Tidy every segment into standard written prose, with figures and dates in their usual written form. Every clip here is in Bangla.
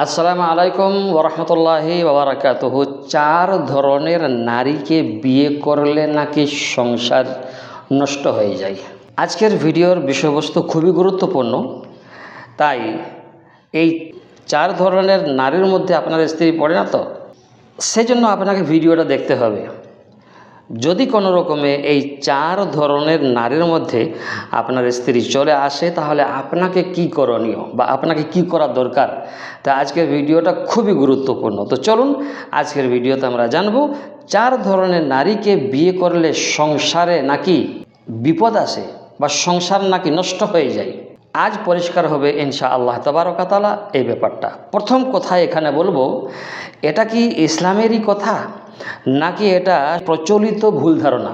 আসসালামু আলাইকুম ওরহমতুল্লাহি ওবরাকাতুহু। 4 ধরনের নারীকে বিয়ে করলে নাকি সংসার নষ্ট হয়ে যায়। আজকের ভিডিওর বিষয়বস্তু খুবই গুরুত্বপূর্ণ, তাই এই 4 ধরনের নারীর মধ্যে আপনার স্ত্রী পড়ে না তো, সেজন্য আপনাকে ভিডিওটা দেখতে হবে। যদি কোনো রকমে এই 4 ধরনের নারীর মধ্যে আপনার স্ত্রী চলে আসে, তাহলে আপনাকে কি করণীয় বা আপনাকে কি করা দরকার, তা আজকের ভিডিওটা খুবই গুরুত্বপূর্ণ। তো চলুন আজকের ভিডিওতে আমরা জানব 4 ধরনের নারীকে বিয়ে করলে সংসারে নাকি বিপদ আসে বা সংসার নাকি নষ্ট হয়ে যায়। আজ পরিষ্কার হবে ইনশাআল্লাহ তাবারক ওয়া তাআলা এই ব্যাপারটা। প্রথম কথা এখানে বলবো, এটা কি ইসলামেরই কথা নাকি এটা প্রচলিত ভুল ধারণা?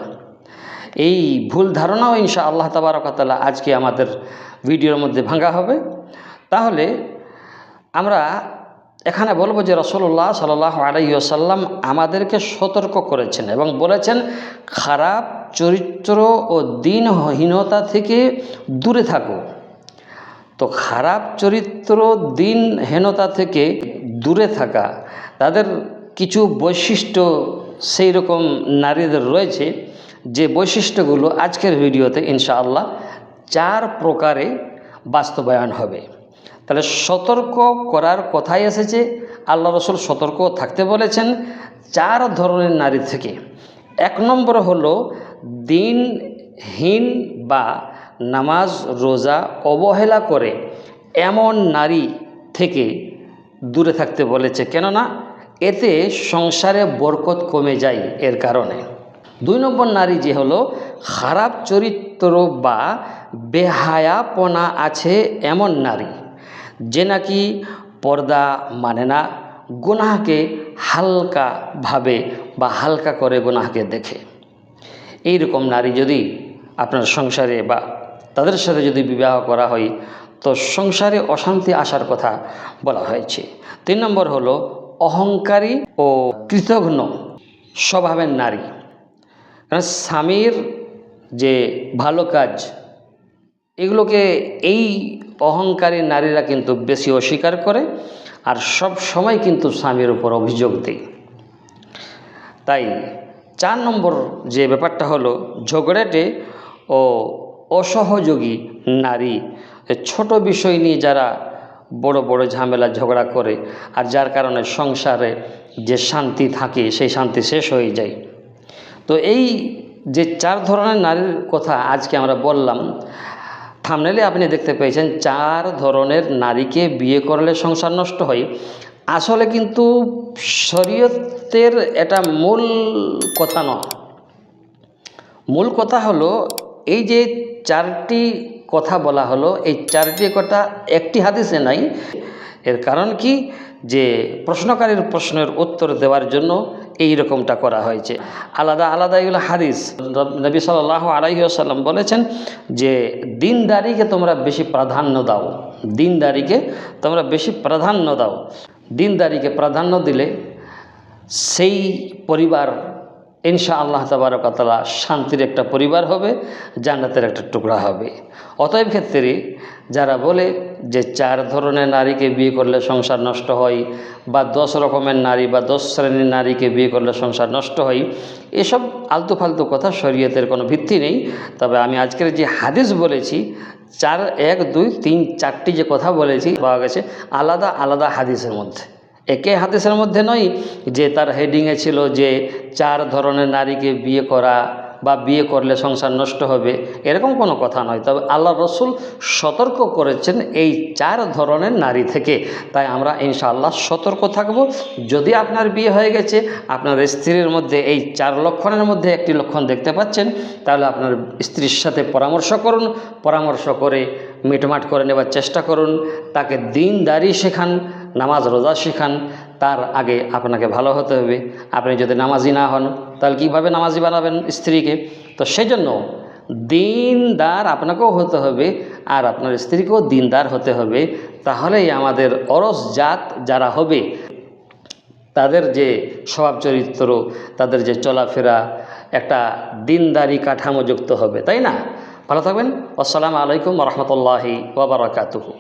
এই ভুল ধারণাও ইনশাআল্লাহ তাবারক ওয়া তাআলা আজকে আমাদের ভিডিওর মধ্যে ভাঙা হবে। তাহলে আমরা এখানে বলবো যে রাসূলুল্লাহ সাল্লাল্লাহু আলাইহি ওয়াসাল্লাম আমাদেরকে সতর্ক করেছেন এবং বলেছেন, খারাপ চরিত্র ও দিনহীনতা থেকে দূরে থাকো। তো খারাপ চরিত্র, দিনহীনতা থেকে দূরে থাকা, তাদের কিছু বৈশিষ্ট্য সেই রকম নারীদের রয়েছে, যে বৈশিষ্ট্যগুলো আজকের ভিডিওতে ইনশাআল্লাহ 4 প্রকারে বাস্তবায়ন হবে। তাহলে সতর্ক করার কথাই এসেছে, আল্লাহ রসুল সতর্ক থাকতে বলেছেন 4 ধরনের নারী থেকে। 1 নম্বর হলো দিনহীন বা নামাজ রোজা অবহেলা করে এমন নারী থেকে দূরে থাকতে বলেছে, কেননা এতে সংসারে বরকত কমে যায় এর কারণে। 2 নম্বর নারী যে হলো খারাপ চরিত্র বা বেহায়াপনা আছে এমন নারী, যে নাকি পর্দা মানে না, গুনাহকে হালকা ভাবে বা হালকা করে গুনাহকে দেখে। এই রকম নারী যদি আপনার সংসারে বা তাদের সাথে যদি বিবাহ করা হয়, তো সংসারে অশান্তি আসার কথা বলা হয়েছে। 3 নম্বর হলো অহংকারী ও কৃতঘ্ন স্বভাবের নারী। কারণ স্বামীর যে ভালো কাজ, এগুলোকে এই অহংকারী নারীরা কিন্তু বেশি অস্বীকার করে আর সব সময় কিন্তু স্বামীর উপর অভিযোগ দেয়। তাই 4 নম্বর যে ব্যাপারটা হলো ঝগড়াটে ও অসহযোগী নারী। ছোট বিষয় নিয়ে যারা বড় বড় ঝামেলা ঝগড়া করে, আর যার কারণে সংসারে যে শান্তি থাকে সেই শান্তি শেষ হয়ে যায়। তো এই যে 4 ধরনের নারীর কথা আজকে আমরা বললাম, থাম্বনেইলে আপনি দেখতে পেয়েছেন 4 ধরনের নারীকে বিয়ে করলে সংসার নষ্ট হয়। আসলে কিন্তু শরীয়তের এটা মূল কথা নয়। মূল কথা হলো এই যে 4টি কথা বলা হলো, এই 4টি কথা একটি হাদিসে নাই। এর কারণ কি, যে প্রশ্নকারীর প্রশ্নের উত্তর দেওয়ার জন্য এই রকমটা করা হয়েছে। আলাদা আলাদা এগুলো হাদিস। নবী সাল্লাল্লাহু আলাইহি ওয়াসাল্লাম বলেছেন যে দিনদারিকে তোমরা বেশি প্রাধান্য দাও, দিনদারিকে তোমরা বেশি প্রাধান্য দাও। দিনদারিকে প্রাধান্য দিলে সেই পরিবার ইনশাআল্লাহ তাবারক ওয়া তাআলা শান্তির একটা পরিবার হবে, জান্নাতের একটা টুকরা হবে। অতএব ক্ষেত্রে যারা বলে যে 4 ধরনের নারীকে বিয়ে করলে সংসার নষ্ট হয়, বা 10 রকমের নারী বা 10 শ্রেণীর নারীকে বিয়ে করলে সংসার নষ্ট হয়, এসব আলতু ফালতু কথা, শরীয়তের কোনো ভিত্তি নেই। তবে আমি আজকের যে হাদিস বলেছি 4, 1, 2, 3, 4টি যে কথা বলেছি পাওয়া গেছে আলাদা আলাদা হাদিসের মধ্যে, একে হাদিসের মধ্যে নয় যে তার হেডিংয়ে ছিল যে 4 ধরনের নারীকে বিয়ে করা বা বিয়ে করলে সংসার নষ্ট হবে, এরকম কোনো কথা নয়। তবে আল্লাহ রসুল সতর্ক করেছেন এই 4 ধরনের নারী থেকে। তাই আমরা ইনশাআল্লাহ সতর্ক থাকব। যদি আপনার বিয়ে হয়ে গেছে, আপনার স্ত্রীর মধ্যে এই 4 লক্ষণের মধ্যে একটি লক্ষণ দেখতে পাচ্ছেন, তাহলে আপনার স্ত্রীর সাথে পরামর্শ করুন, পরামর্শ করে মিটমাট করে নেবার চেষ্টা করুন, তাকে দিনদারি শেখান, নামাজ রোজা শেখান। তার আগে আপনাকে ভালো হতে হবে। আপনি যদি নামাজি না হন, তাহলে কীভাবে নামাজি বানাবেন স্ত্রীকে? তো সেই জন্য দিনদার আপনাকেও হতে হবে আর আপনার স্ত্রীকেও দিনদার হতে হবে। তাহলেই আমাদের অরস জাত যারা হবে, তাদের যে স্বভাব চরিত্র, তাদের যে চলাফেরা একটা দিনদারি কাঠামোযুক্ত হবে, তাই না? ভালো থাকবেন। আসসালামু আলাইকুম ওয়া রাহমাতুল্লাহি ওয়া বারাকাতুহু।